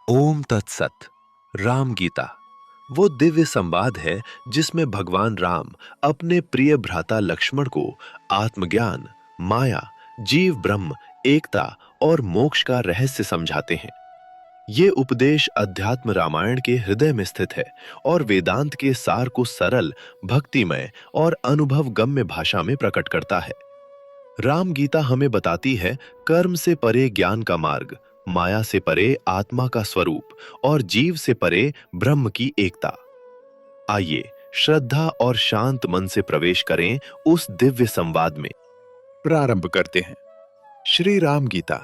ओम तत्सत। राम गीता वो दिव्य संवाद है जिसमें भगवान राम अपने प्रिय भ्राता लक्ष्मण को आत्मज्ञान, माया, जीव ब्रह्म, एकता और मोक्ष का रहस्य समझाते हैं। ये उपदेश अध्यात्म रामायण के हृदय में स्थित है और वेदांत के सार को सरल, भक्तिमय और अनुभव गम्य भाषा में प्रकट करता है। राम गीता हमें बताती है कर्म से परे ज्ञान का मार्ग, माया से परे आत्मा का स्वरूप और जीव से परे ब्रह्म की एकता। आइए श्रद्धा और शांत मन से प्रवेश करें उस दिव्य संवाद में। प्रारंभ करते हैं। श्री राम गीता।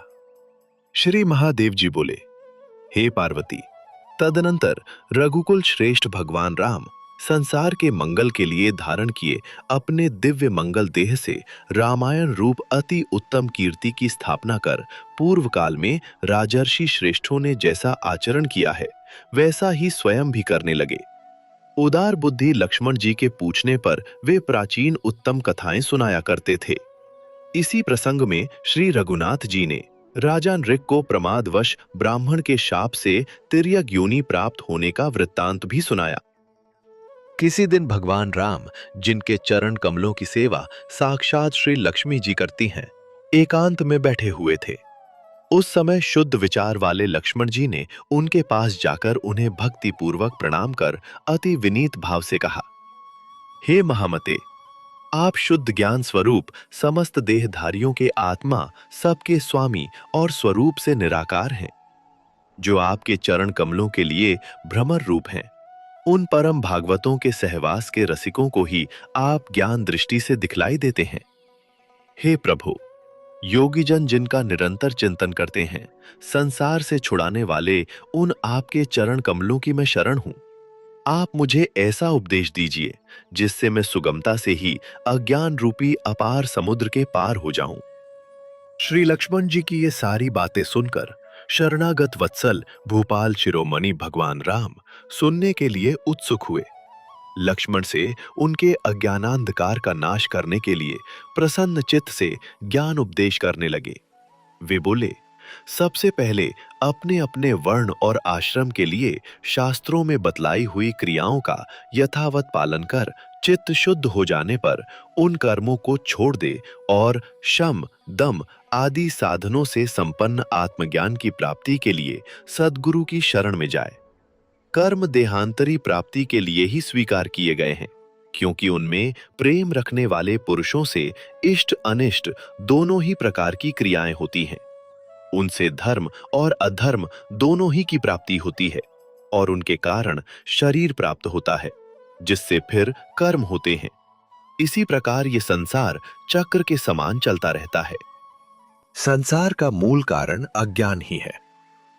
श्री महादेव जी बोले, हे पार्वती, तदनंतर रघुकुल श्रेष्ठ भगवान राम संसार के मंगल के लिए धारण किए अपने दिव्य मंगल देह से रामायण रूप अति उत्तम कीर्ति की स्थापना कर पूर्व काल में राजर्षि श्रेष्ठों ने जैसा आचरण किया है वैसा ही स्वयं भी करने लगे। उदार बुद्धि लक्ष्मण जी के पूछने पर वे प्राचीन उत्तम कथाएं सुनाया करते थे। इसी प्रसंग में श्री रघुनाथ जी ने राजा नृक को प्रमादवश ब्राह्मण के शाप से तिर्यक योनि प्राप्त होने का वृत्तांत भी सुनाया। किसी दिन भगवान राम, जिनके चरण कमलों की सेवा साक्षात श्री लक्ष्मी जी करती हैं, एकांत में बैठे हुए थे। उस समय शुद्ध विचार वाले लक्ष्मण जी ने उनके पास जाकर उन्हें भक्ति पूर्वक प्रणाम कर अति विनीत भाव से कहा, हे महामते, आप शुद्ध ज्ञान स्वरूप समस्त देहधारियों के आत्मा, सबके स्वामी और स्वरूप से निराकार हैं। जो आपके चरण कमलों के लिए भ्रमर रूप हैं, उन परम भागवतों के सहवास के रसिकों को ही आप ज्ञान दृष्टि से दिखलाई देते हैं। हे प्रभु, योगी जन जिनका निरंतर चिंतन करते हैं, संसार से छुड़ाने वाले उन आपके चरण कमलों की मैं शरण हूं। आप मुझे ऐसा उपदेश दीजिए जिससे मैं सुगमता से ही अज्ञान रूपी अपार समुद्र के पार हो जाऊं। श्री लक्ष्मण जी की ये सारी बातें सुनकर शरणागत वत्सल भूपाल शिरोमणि भगवान राम सुनने के लिए उत्सुक हुए। लक्ष्मण से उनके अज्ञानांधकार का नाश करने के लिए प्रसन्न चित्त से ज्ञान उपदेश करने लगे। वे बोले, सबसे पहले अपने अपने वर्ण और आश्रम के लिए शास्त्रों में बतलाई हुई क्रियाओं का यथावत पालन कर चित्त शुद्ध हो जाने पर उन कर्मों को छोड़ दे और शम, दम आदि साधनों से संपन्न आत्मज्ञान की प्राप्ति के लिए सद्गुरु की शरण में जाए। कर्म देहांतरी प्राप्ति के लिए ही स्वीकार किए गए हैं, क्योंकि उनमें प्रेम रखने वाले पुरुषों से इष्ट अनिष्ट दोनों ही प्रकार की क्रियाएं होती हैं। उनसे धर्म और अधर्म दोनों ही की प्राप्ति होती है और उनके कारण शरीर प्राप्त होता है, जिससे फिर कर्म होते हैं। इसी प्रकार ये संसार चक्र के समान चलता रहता है। संसार का मूल कारण अज्ञान ही है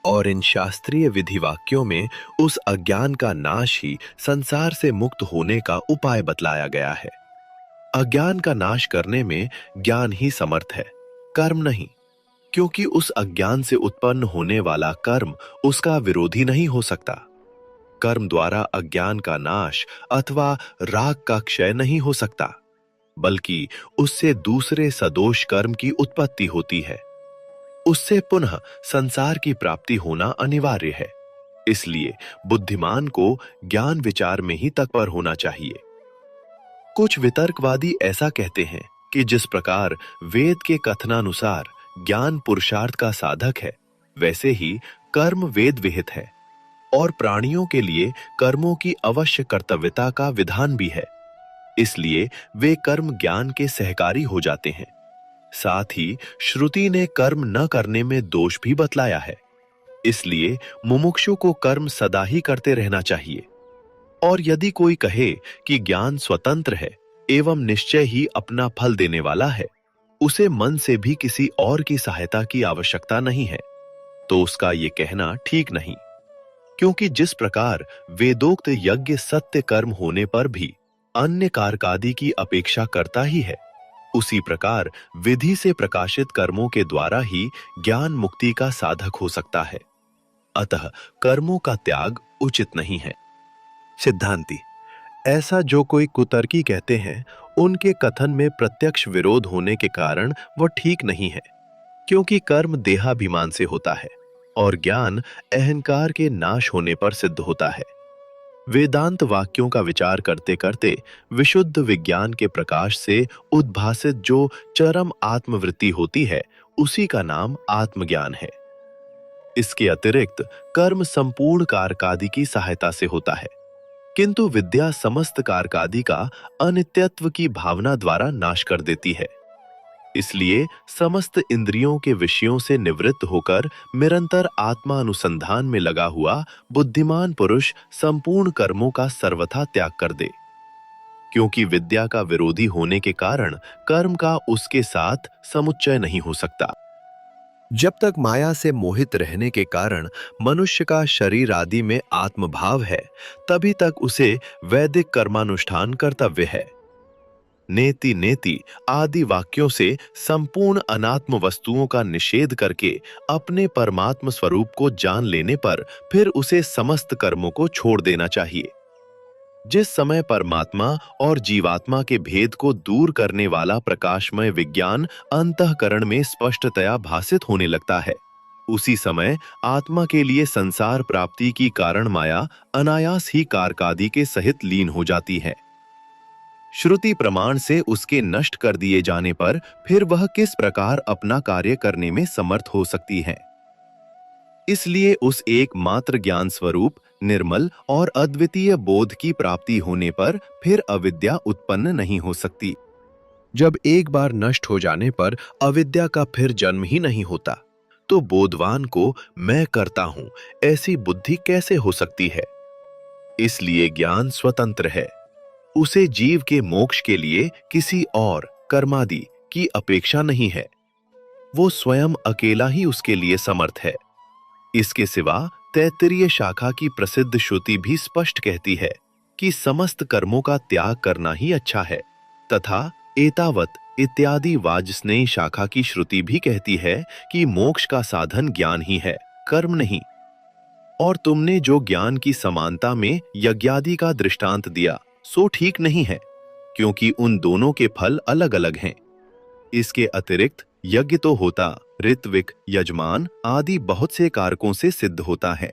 और इन शास्त्रीय विधि वाक्यों में उस अज्ञान का नाश ही संसार से मुक्त होने का उपाय बतलाया गया है। अज्ञान का नाश करने में ज्ञान ही समर्थ है, कर्म नहीं, क्योंकि उस अज्ञान से उत्पन्न होने वाला कर्म उसका विरोधी नहीं हो सकता। कर्म द्वारा अज्ञान का नाश अथवा राग का क्षय नहीं हो सकता, बल्कि उससे दूसरे सदोष कर्म की उत्पत्ति होती है। उससे पुनः संसार की प्राप्ति होना अनिवार्य है। इसलिए बुद्धिमान को ज्ञान विचार में ही तत्पर होना चाहिए। कुछ वितर्कवादी ऐसा कहते हैं कि जिस प्रकार वेद के कथनानुसार ज्ञान पुरुषार्थ का साधक है, वैसे ही कर्म वेद विहित है और प्राणियों के लिए कर्मों की अवश्य कर्तव्यता का विधान भी है। इसलिए वे कर्म ज्ञान के सहकारी हो जाते हैं। साथ ही श्रुति ने कर्म न करने में दोष भी बतलाया है। इसलिए मुमुक्षु को कर्म सदा ही करते रहना चाहिए। और यदि कोई कहे कि ज्ञान स्वतंत्र है एवं निश्चय ही अपना फल देने वाला है, उसे मन से भी किसी और की सहायता की आवश्यकता नहीं है, तो उसका ये कहना ठीक नहीं। क्योंकि जिस प्रकार वेदोक्त यज्ञ सत्य कर्म होने पर भी अन्य कारकादि की अपेक्षा करता ही है, उसी प्रकार विधि से प्रकाशित कर्मों के द्वारा ही ज्ञान मुक्ति का साधक हो सकता है। अतः कर्मों का त्याग उचित नहीं है। सिद्धांती, ऐसा जो कोई कुतर्की कहते हैं, उनके कथन में प्रत्यक्ष विरोध होने के कारण वह ठीक नहीं है, क्योंकि कर्म देहाभिमान से होता है और ज्ञान अहंकार के नाश होने पर सिद्ध होता है। वेदांत वाक्यों का विचार करते करते विशुद्ध विज्ञान के प्रकाश से उद्भासित जो चरम आत्मवृत्ति होती है, उसी का नाम आत्मज्ञान है। इसके अतिरिक्त कर्म संपूर्ण कारकादि की सहायता से होता है, किंतु विद्या समस्त कारकादि का अनित्यत्व की भावना द्वारा नाश कर देती है। इसलिए समस्त इंद्रियों के विषयों से निवृत्त होकर निरंतर आत्मा अनुसंधान में लगा हुआ बुद्धिमान पुरुष संपूर्ण कर्मों का सर्वथा त्याग कर दे, क्योंकि विद्या का विरोधी होने के कारण कर्म का उसके साथ समुच्चय नहीं हो सकता। जब तक माया से मोहित रहने के कारण मनुष्य का शरीर आदि में आत्मभाव है, तभी तक उसे वैदिक कर्मानुष्ठान कर्तव्य है। नेति नेति आदि वाक्यों से संपूर्ण अनात्म वस्तुओं का निषेध करके अपने परमात्म स्वरूप को जान लेने पर फिर उसे समस्त कर्मों को छोड़ देना चाहिए। जिस समय परमात्मा और जीवात्मा के भेद को दूर करने वाला प्रकाशमय विज्ञान अंतःकरण में स्पष्टतया भासित होने लगता है, उसी समय आत्मा के लिए संसार प्राप्ति की कारण माया अनायास ही कारकादि के सहित लीन हो जाती है। श्रुति प्रमाण से उसके नष्ट कर दिए जाने पर फिर वह किस प्रकार अपना कार्य करने में समर्थ हो सकती है। इसलिए उस एकमात्र ज्ञान स्वरूप निर्मल और अद्वितीय बोध की प्राप्ति होने पर फिर अविद्या उत्पन्न नहीं हो सकती। जब एक बार नष्ट हो जाने पर अविद्या का फिर जन्म ही नहीं होता, तो बोधवान को मैं करता हूं ऐसी बुद्धि कैसे हो सकती है। इसलिए ज्ञान स्वतंत्र है, उसे जीव के मोक्ष के लिए किसी और कर्मादि की अपेक्षा नहीं है। वो स्वयं अकेला ही उसके लिए समर्थ है। इसके सिवा तैत्तिरीय शाखा की प्रसिद्ध श्रुति भी स्पष्ट कहती है कि समस्त कर्मों का त्याग करना ही अच्छा है, तथा एतावत इत्यादि वाजस्नेयी शाखा की श्रुति भी कहती है कि मोक्ष का साधन ज्ञान ही है, कर्म नहीं। और तुमने जो ज्ञान की समानता में यज्ञादि का दृष्टांत दिया, सो ठीक नहीं है, क्योंकि उन दोनों के फल अलग अलग हैं। इसके अतिरिक्त यज्ञ तो होता ऋत्विक, यजमान आदि बहुत से कारकों से सिद्ध होता है,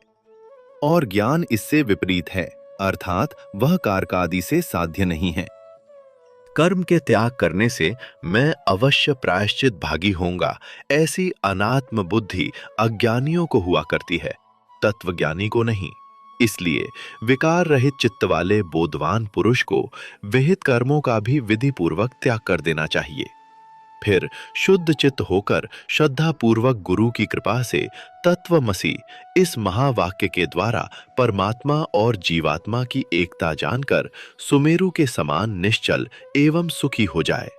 और ज्ञान इससे विपरीत है, अर्थात वह कारकादि से साध्य नहीं है। कर्म के त्याग करने से मैं अवश्य प्रायश्चित भागी होऊंगा, ऐसी अनात्म बुद्धि अज्ञानियों को हुआ करती है, तत्वज्ञानी को नहीं। इसलिए विकार रहित चित्त वाले बोधवान पुरुष को विहित कर्मों का भी विधि पूर्वक त्याग कर देना चाहिए। फिर शुद्ध चित्त होकर श्रद्धा पूर्वक गुरु की कृपा से तत्वमसि इस महावाक्य के द्वारा परमात्मा और जीवात्मा की एकता जानकर सुमेरु के समान निश्चल एवं सुखी हो जाए।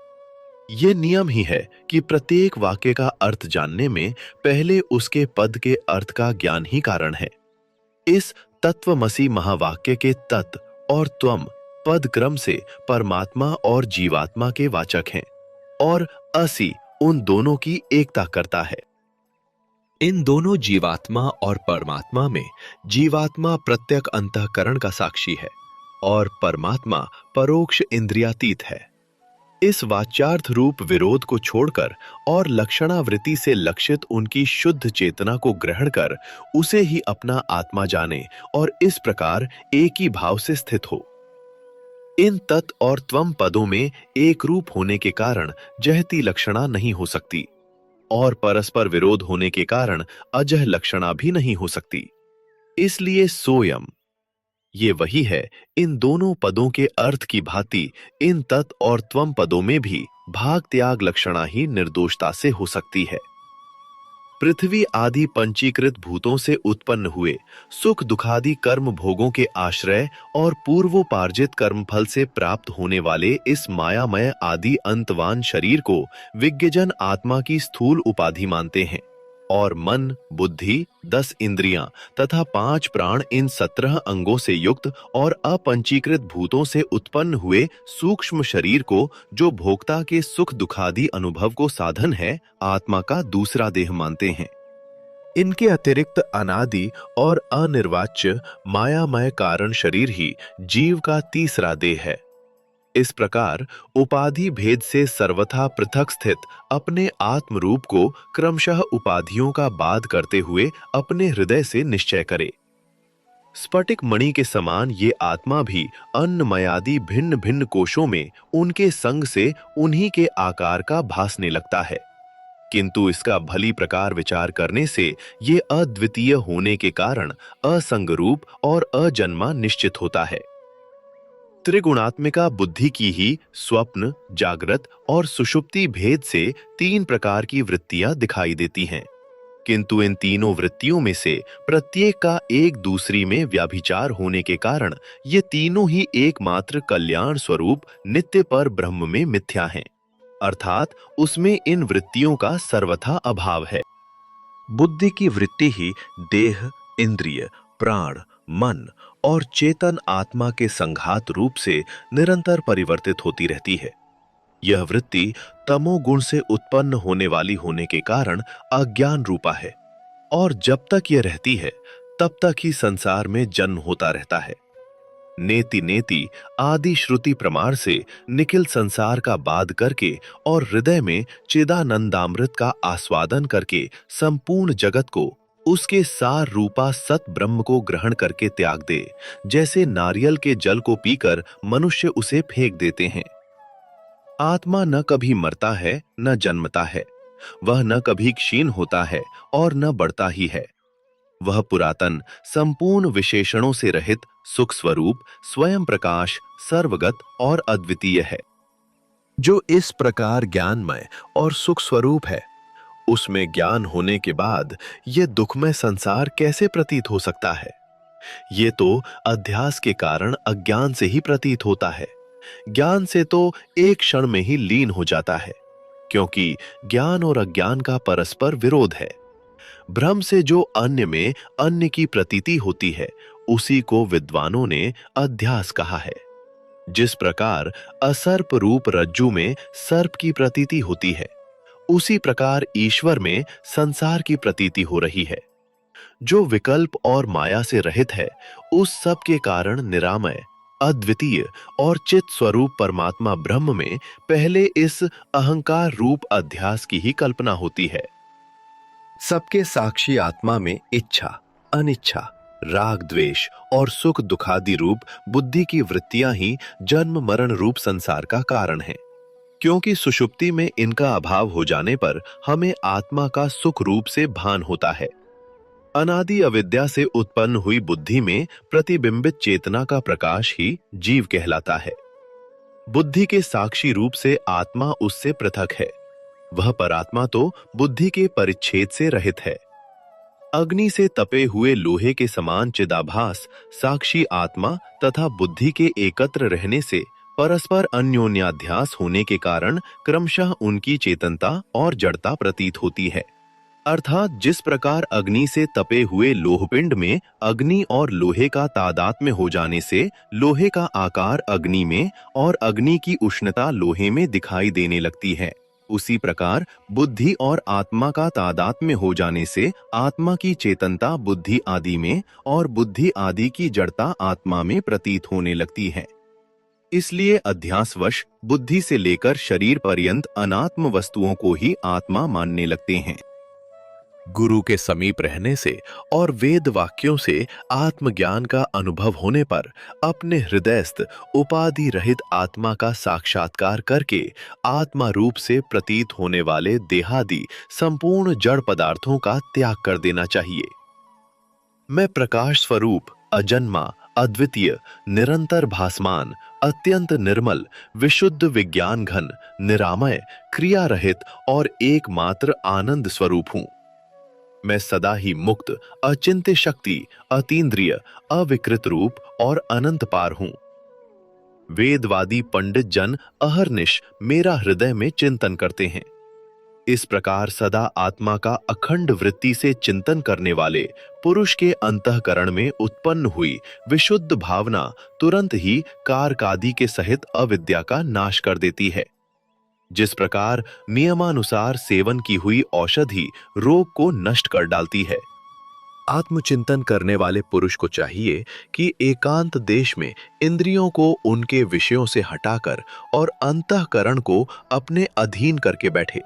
ये नियम ही है कि प्रत्येक वाक्य का अर्थ जानने में पहले उसके पद के अर्थ का ज्ञान ही कारण है। इस तत्वमसि महावाक्य के तत् और त्वम पद क्रम से परमात्मा और जीवात्मा के वाचक हैं, और असि उन दोनों की एकता करता है। इन दोनों जीवात्मा और परमात्मा में जीवात्मा प्रत्यक अंतःकरण का साक्षी है और परमात्मा परोक्ष इंद्रियातीत है। इस वाच्यार्थ रूप विरोध को छोड़कर और लक्षणावृत्ति से लक्षित उनकी शुद्ध चेतना को ग्रहण कर उसे ही अपना आत्मा जाने और इस प्रकार एक ही भाव से स्थित हो। इन तत् और त्वम पदों में एक रूप होने के कारण जहती लक्षणा नहीं हो सकती, और परस्पर विरोध होने के कारण अजह लक्षणा भी नहीं हो सकती। इसलिए सोयम ये वही है, इन दोनों पदों के अर्थ की भांति इन तत् और त्वम पदों में भी भाग त्याग लक्षणा ही निर्दोषता से हो सकती है। पृथ्वी आदि पंचीकृत भूतों से उत्पन्न हुए सुख दुखादि कर्म भोगों के आश्रय और पूर्वोपार्जित कर्मफल से प्राप्त होने वाले इस मायामय आदि अंतवान शरीर को विज्ञजन आत्मा की स्थूल उपाधि मानते हैं, और मन, बुद्धि, 10 इंद्रियां तथा 5 प्राण इन 17 अंगों से युक्त और अपंचीकृत भूतों से उत्पन्न हुए सूक्ष्म शरीर को, जो भोक्ता के सुख दुखादि अनुभव को साधन है, आत्मा का दूसरा देह मानते हैं। इनके अतिरिक्त अनादि और अनिर्वाच्य मायामय कारण शरीर ही जीव का तीसरा देह है। इस प्रकार उपाधि भेद से सर्वथा पृथक स्थित अपने आत्म रूप को क्रमशः उपाधियों का बाध करते हुए अपने हृदय से निश्चय करे। स्फटिक मणि के समान ये आत्मा भी अन्नमयादि भिन्न भिन्न कोशों में उनके संग से उन्हीं के आकार का भासने लगता है, किंतु इसका भली प्रकार विचार करने से ये अद्वितीय होने के कारण असंग रूप और अजन्मा निश्चित होता है। त्रिगुणात्मिका बुद्धि की ही स्वप्न, जागृत और सुषुप्ति भेद से तीन प्रकार की वृत्तियां दिखाई देती हैं, किंतु इन तीनों वृत्तियों में से प्रत्येक का एक दूसरी में व्याभिचार होने के कारण ये तीनों ही एकमात्र कल्याण स्वरूप नित्य पर ब्रह्म में मिथ्या हैं, अर्थात उसमें इन वृत्तियों का सर्वथा अभाव है। बुद्धि की वृत्ति ही देह, इंद्रिय, प्राण, मन और चेतन आत्मा के संघात रूप से निरंतर परिवर्तित होती रहती है। यह वृत्ति तमोगुण से उत्पन्न होने वाली होने के कारण अज्ञान रूपा है, और जब तक यह रहती है तब तक ही संसार में जन्म होता रहता है। नेति नेति आदि श्रुति प्रमाण से निखिल संसार का बाध करके और हृदय में चिदानंदामृत का आस्वादन करके संपूर्ण जगत को उसके सार रूपा सत ब्रह्म को ग्रहण करके त्याग दे, जैसे नारियल के जल को पीकर मनुष्य उसे फेंक देते हैं। आत्मा न कभी मरता है न जन्मता है, वह न कभी क्षीण होता है और न बढ़ता ही है। वह पुरातन संपूर्ण विशेषणों से रहित सुख स्वरूप स्वयं प्रकाश सर्वगत और अद्वितीय है। जो इस प्रकार ज्ञानमय और सुख स्वरूप है, उसमें ज्ञान होने के बाद यह दुखमय संसार कैसे प्रतीत हो सकता है? ये तो अध्यास के कारण अज्ञान से ही प्रतीत होता है। ज्ञान से तो एक क्षण में ही लीन हो जाता है, क्योंकि ज्ञान और अज्ञान का परस्पर विरोध है। भ्रम से जो अन्य में अन्य की प्रतीति होती है, उसी को विद्वानों ने अध्यास कहा है। जिस प्रकार असर्प रूप रज्जु में सर्प की प्रतीति होती है, उसी प्रकार ईश्वर में संसार की प्रतीति हो रही है। जो विकल्प और माया से रहित है, उस सब के कारण निरामय, अद्वितीय और चित स्वरूप परमात्मा ब्रह्म में पहले इस अहंकार रूप अध्यास की ही कल्पना होती है। सबके साक्षी आत्मा में इच्छा, अनिच्छा, राग द्वेष और सुख दुखादि रूप बुद्धि की वृत्तियां ही जन्म मरण रूप संसार का कारण है, क्योंकि सुषुप्ति में इनका अभाव हो जाने पर हमें आत्मा का सुख रूप से भान होता है। अनादि अविद्या से उत्पन्न हुई बुद्धि में प्रतिबिंबित चेतना का प्रकाश ही जीव कहलाता है। बुद्धि के साक्षी रूप से आत्मा उससे पृथक है। वह परात्मा तो बुद्धि के परिच्छेद से रहित है। अग्नि से तपे हुए लोहे के समान चिदाभास साक्षी आत्मा तथा बुद्धि के एकत्र रहने से परस्पर अन्योन्याध्यास होने के कारण क्रमशः उनकी चेतनता और जड़ता प्रतीत होती है। अर्थात जिस प्रकार अग्नि से तपे हुए लोहपिंड में अग्नि और लोहे का तादात्म्य हो जाने से लोहे का आकार अग्नि में और अग्नि की उष्णता लोहे में दिखाई देने लगती है, उसी प्रकार बुद्धि और आत्मा का तादात्म्य हो जाने से आत्मा की चेतनता बुद्धि आदि में और बुद्धि आदि की जड़ता आत्मा में प्रतीत होने लगती है। इसलिए अध्यासवश बुद्धि से लेकर शरीर पर्यंत अनात्म वस्तुओं को ही आत्मा मानने लगते हैं। गुरु के समीप रहने से और वेद वाक्यों से आत्मज्ञान का अनुभव होने पर अपने हृदयस्थ उपाधि रहित आत्मा का साक्षात्कार करके आत्मा रूप से प्रतीत होने वाले देहादि संपूर्ण जड़ पदार्थों का त्याग कर देना चाहिए। मैं प्रकाश स्वरूप, अजन्मा, अद्वितीय, निरंतर भासमान, अत्यंत निर्मल, विशुद्ध विज्ञान घन, निरामय, क्रिया रहित और एकमात्र आनंद स्वरूप हूं। मैं सदा ही मुक्त, अचिंत्य शक्ति, अतीन्द्रिय, अविकृत रूप और अनंत पार हूं। वेदवादी पंडित जन अहर्निश मेरा हृदय में चिंतन करते हैं। इस प्रकार सदा आत्मा का अखंड वृत्ति से चिंतन करने वाले पुरुष के अंतःकरण में उत्पन्न हुई विशुद्ध भावना तुरंत ही कारकादि के सहित अविद्या का नाश कर देती है। जिस प्रकार नियमानुसार सेवन की हुई औषधि रोग को नष्ट कर डालती है, आत्मचिंतन करने वाले पुरुष को चाहिए कि एकांत देश में इंद्रियों को उनके विषयों से हटाकर और अंतःकरण को अपने अधीन करके बैठे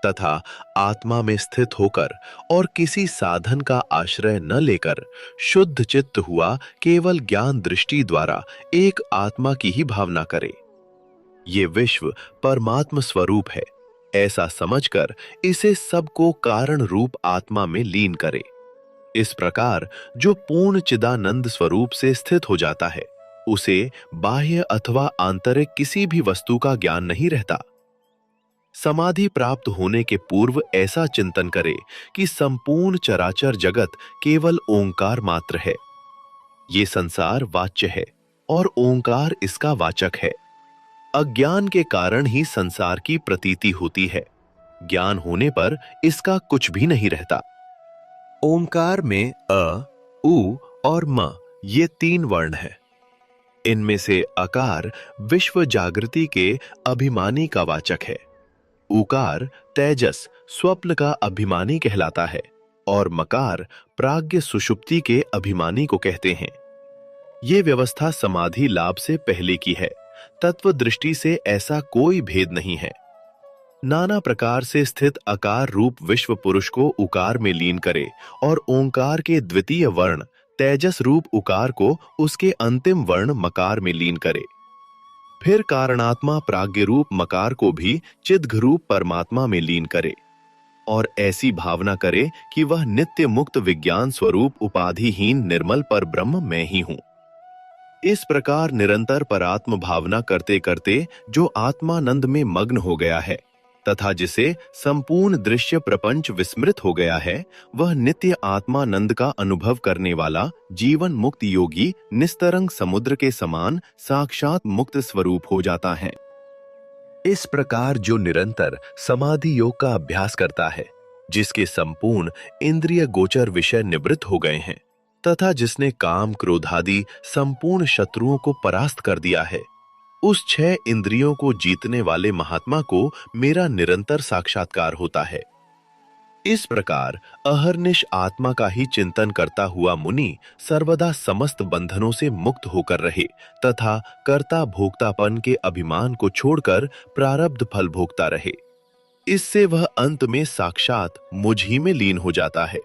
तथा आत्मा में स्थित होकर और किसी साधन का आश्रय न लेकर शुद्ध चित्त हुआ केवल ज्ञान दृष्टि द्वारा एक आत्मा की ही भावना करे। ये विश्व परमात्म स्वरूप है ऐसा समझकर इसे सबको कारण रूप आत्मा में लीन करे। इस प्रकार जो पूर्ण चिदानंद स्वरूप से स्थित हो जाता है उसे बाह्य अथवा आंतरिक किसी भी वस्तु का ज्ञान नहीं रहता। समाधि प्राप्त होने के पूर्व ऐसा चिंतन करे कि संपूर्ण चराचर जगत केवल ओंकार मात्र है। ये संसार वाच्य है और ओंकार इसका वाचक है। अज्ञान के कारण ही संसार की प्रतीति होती है, ज्ञान होने पर इसका कुछ भी नहीं रहता। ओंकार में अ, उ और म ये 3 वर्ण हैं। इनमें से अकार विश्व जागृति के अभिमानी का वाचक है, उकार तेजस स्वप्न का अभिमानी कहलाता है और मकार प्राज्ञ सुषुप्ति के अभिमानी को कहते हैं। ये व्यवस्था समाधि लाभ से पहले की है। तत्व दृष्टि से ऐसा कोई भेद नहीं है। नाना प्रकार से स्थित अकार रूप विश्व पुरुष को उकार में लीन करे और ओंकार के द्वितीय वर्ण तेजस रूप उकार को उसके अंतिम वर्ण मकार में लीन करे। फिर कारणात्मा प्राज्ञ रूप मकार को भी चिद्घ रूप परमात्मा में लीन करे और ऐसी भावना करे कि वह नित्य मुक्त विज्ञान स्वरूप उपाधिहीन निर्मल पर ब्रह्म मैं ही हूं। इस प्रकार निरंतर परात्म भावना करते करते जो आत्मानंद में मग्न हो गया है तथा जिसे संपूर्ण दृश्य प्रपंच विस्मृत हो गया है, वह नित्य आत्मानंद का अनुभव करने वाला जीवन मुक्त योगी निस्तरंग समुद्र के समान साक्षात मुक्त स्वरूप हो जाता है। इस प्रकार जो निरंतर समाधि योग का अभ्यास करता है, जिसके संपूर्ण इंद्रिय गोचर विषय निवृत्त हो गए हैं तथा जिसने काम क्रोधादि संपूर्ण शत्रुओं को परास्त कर दिया है, उस 6 इंद्रियों को जीतने वाले महात्मा को मेरा निरंतर साक्षात्कार होता है। इस प्रकार अहर्निश आत्मा का ही चिंतन करता हुआ मुनि सर्वदा समस्त बंधनों से मुक्त होकर रहे तथा कर्ता भोक्तापन के अभिमान को छोड़कर प्रारब्ध फल भोगता रहे। इससे वह अंत में साक्षात मुझ ही में लीन हो जाता है।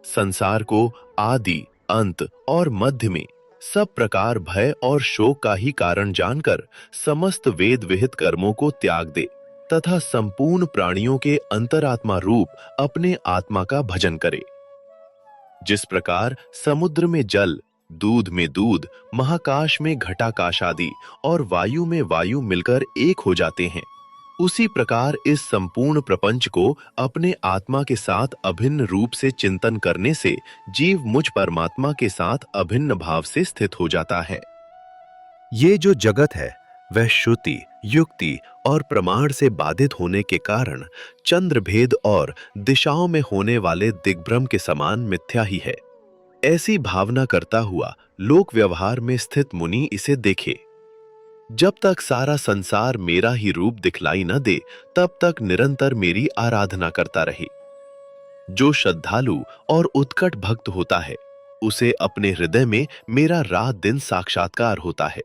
संसार को आदि, अंत और मध्य में सब प्रकार भय और शोक का ही कारण जानकर समस्त वेद विहित कर्मों को त्याग दे तथा संपूर्ण प्राणियों के अंतरात्मा रूप अपने आत्मा का भजन करे। जिस प्रकार समुद्र में जल, दूध में दूध, महाकाश में घटाकाश आदि और वायु में वायु मिलकर एक हो जाते हैं, उसी प्रकार इस संपूर्ण प्रपंच को अपने आत्मा के साथ अभिन्न रूप से चिंतन करने से जीव मुझ परमात्मा के साथ अभिन्न भाव से स्थित हो जाता है। ये जो जगत है वह श्रुति, युक्ति और प्रमाण से बाधित होने के कारण चंद्रभेद और दिशाओं में होने वाले दिग्भ्रम के समान मिथ्या ही है। ऐसी भावना करता हुआ लोक व्यवहार में स्थित मुनि इसे देखे। जब तक सारा संसार मेरा ही रूप दिखलाई न दे, तब तक निरंतर मेरी आराधना करता रहे। जो श्रद्धालु और उत्कट भक्त होता है, उसे अपने हृदय में मेरा रात दिन साक्षात्कार होता है।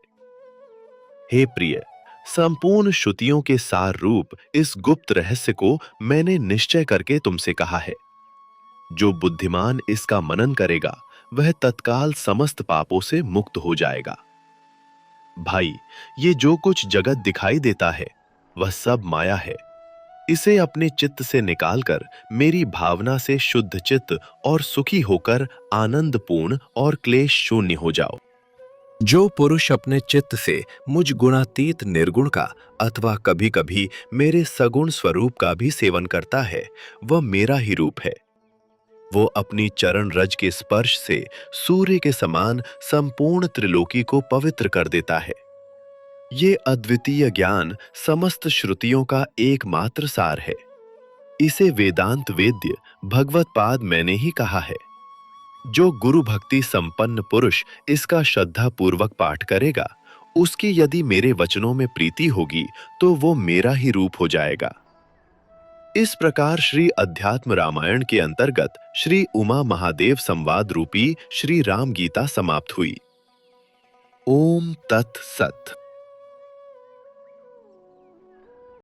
हे प्रिय, संपूर्ण श्रुतियों के सार रूप इस गुप्त रहस्य को मैंने निश्चय करके तुमसे कहा है। जो बुद्धिमान इसका मनन करेगा, वह तत्काल समस्त पापों से मुक्त हो जाएगा। भाई, ये जो कुछ जगत दिखाई देता है, वह सब माया है। इसे अपने चित्त से निकालकर मेरी भावना से शुद्ध चित्त और सुखी होकर आनंदपूर्ण और क्लेश शून्य हो जाओ। जो पुरुष अपने चित्त से मुझ गुणातीत निर्गुण का अथवा कभी कभी मेरे सगुण स्वरूप का भी सेवन करता है, वह मेरा ही रूप है। वो अपनी चरण रज के स्पर्श से सूर्य के समान संपूर्ण त्रिलोकी को पवित्र कर देता है। ये अद्वितीय ज्ञान समस्त श्रुतियों का एकमात्र सार है। इसे वेदांत वेद्य भगवत पाद मैंने ही कहा है। जो गुरु भक्ति संपन्न पुरुष इसका श्रद्धा पूर्वक पाठ करेगा, उसकी यदि मेरे वचनों में प्रीति होगी तो वो मेरा ही रूप हो जाएगा। इस प्रकार श्री अध्यात्म रामायण के अंतर्गत श्री उमा महादेव संवाद रूपी श्री राम गीता समाप्त हुई। ओम तत् सत।